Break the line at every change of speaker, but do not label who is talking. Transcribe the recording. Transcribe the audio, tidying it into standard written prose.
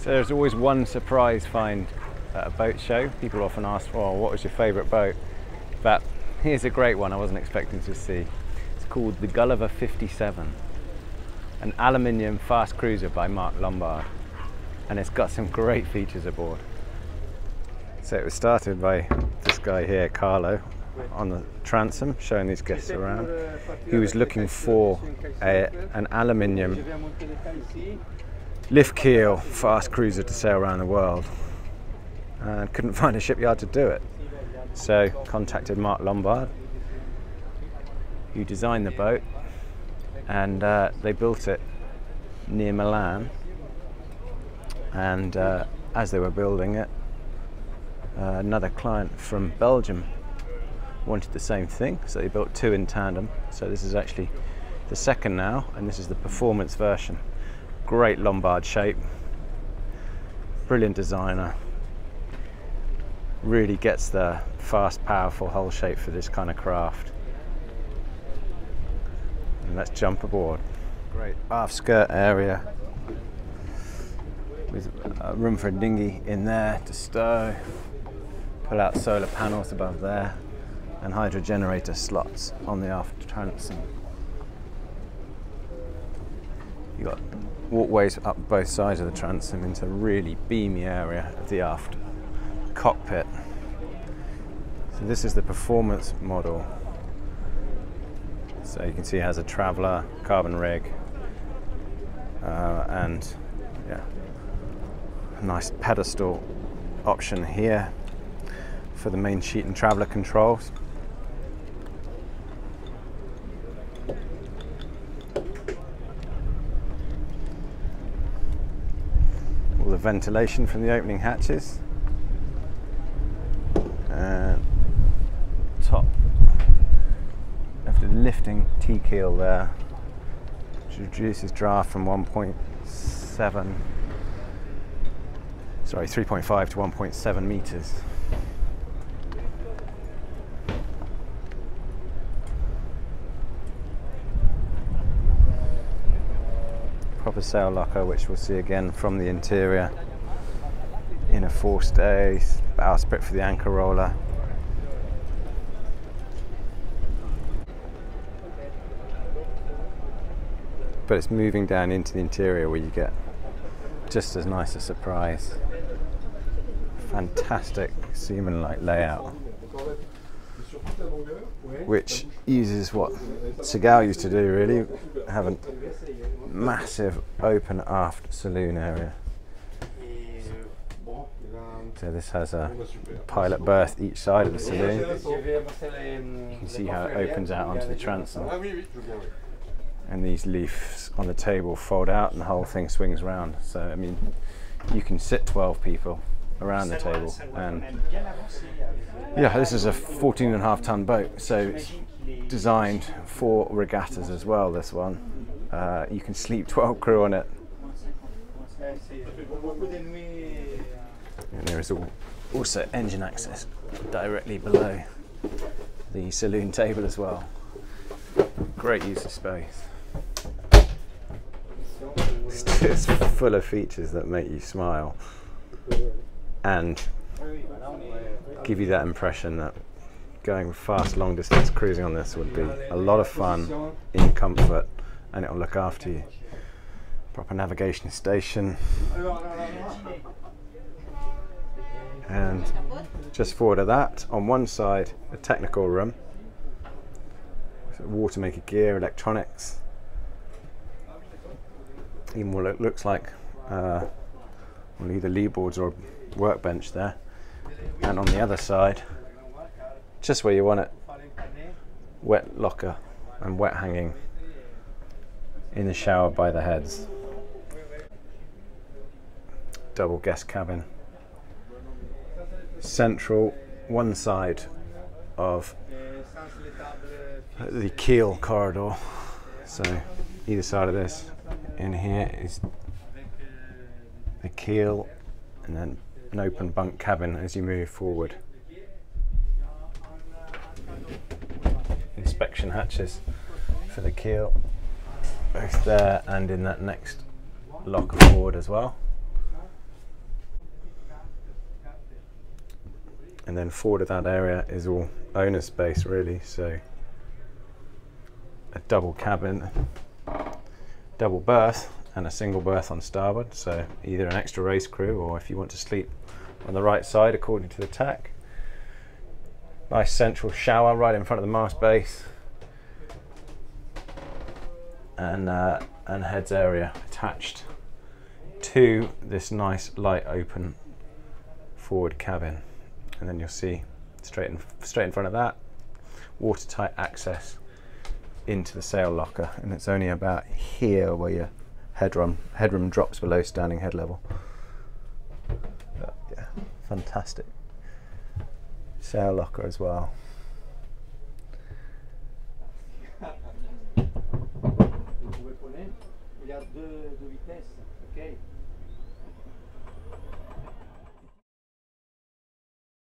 So there's always one surprise find at a boat show. People often ask, oh, what was your favourite boat? But here's a great one I wasn't expecting to see. It's called the Gulliver 57, an aluminium fast cruiser by Mark Lombard. And it's got some great features aboard. So it was started by this guy here, Carlo, on the transom, showing these guests around. He was looking for an aluminium lift keel fast cruiser to sail around the world and couldn't find a shipyard to do it. So contacted Mark Lombard, who designed the boat, and they built it near Milan. And as they were building it, another client from Belgium wanted the same thing, so they built two in tandem. So this is actually the second now, and this is the performance version. Great Lombard shape, brilliant designer, really gets the fast, powerful hull shape for this kind of craft. And let's jump aboard. Great aft skirt area with room for a dinghy in there to stow, pull out solar panels above there, and hydro generator slots on the aft transom. You've got walkways up both sides of the transom into a really beamy area of the aft cockpit. So this is the performance model. So you can see it has a traveller, carbon rig, and yeah, a nice pedestal option here for the main sheet and traveller controls. All the ventilation from the opening hatches, and top of the lifting T-keel there, which reduces draft from 3.5 to 1.7 meters. Proper sail locker, which we'll see again from the interior. Inner forestays, bowsprit for the anchor roller. But it's moving down into the interior where you get just as nice a surprise. Fantastic seaman-like layout, which uses what Seagal used to do, really, have a massive open aft saloon area. So this has a pilot berth each side of the saloon. You can see how it opens out onto the transom. And these leaves on the table fold out and the whole thing swings round. So I mean, you can sit 12 people around the table. And yeah, this is a 14.5 ton boat, so it's designed for regattas as well, this one. You can sleep 12 crew on it. And there is also engine access directly below the saloon table as well. Great use of space. It's full of features that make you smile and give you that impression that going fast long distance cruising on this would be a lot of fun in comfort, and it'll look after you. Proper navigation station, and just forward of that, on one side, a technical room, water maker gear, electronics, even what it looks like well, either lee boards or a workbench there. And on the other side, just where you want it, wet locker and wet hanging in the shower by the heads. Double guest cabin. Central, one side of the keel corridor. So either side of this, in here is the keel, and then an open bunk cabin as you move forward. Inspection hatches for the keel, both there and in that next locker forward as well. And then forward of that area is all owner space really, so a double cabin, double berth and a single berth on starboard, so either an extra race crew or if you want to sleep on the right side according to the tack. Nice central shower right in front of the mast base, and heads area attached to this nice light open forward cabin. And then you'll see straight in front of that, watertight access into the sail locker, and it's only about here where your headroom drops below standing head level. But yeah, fantastic sail locker as well.
Il y a deux vitesses, ok.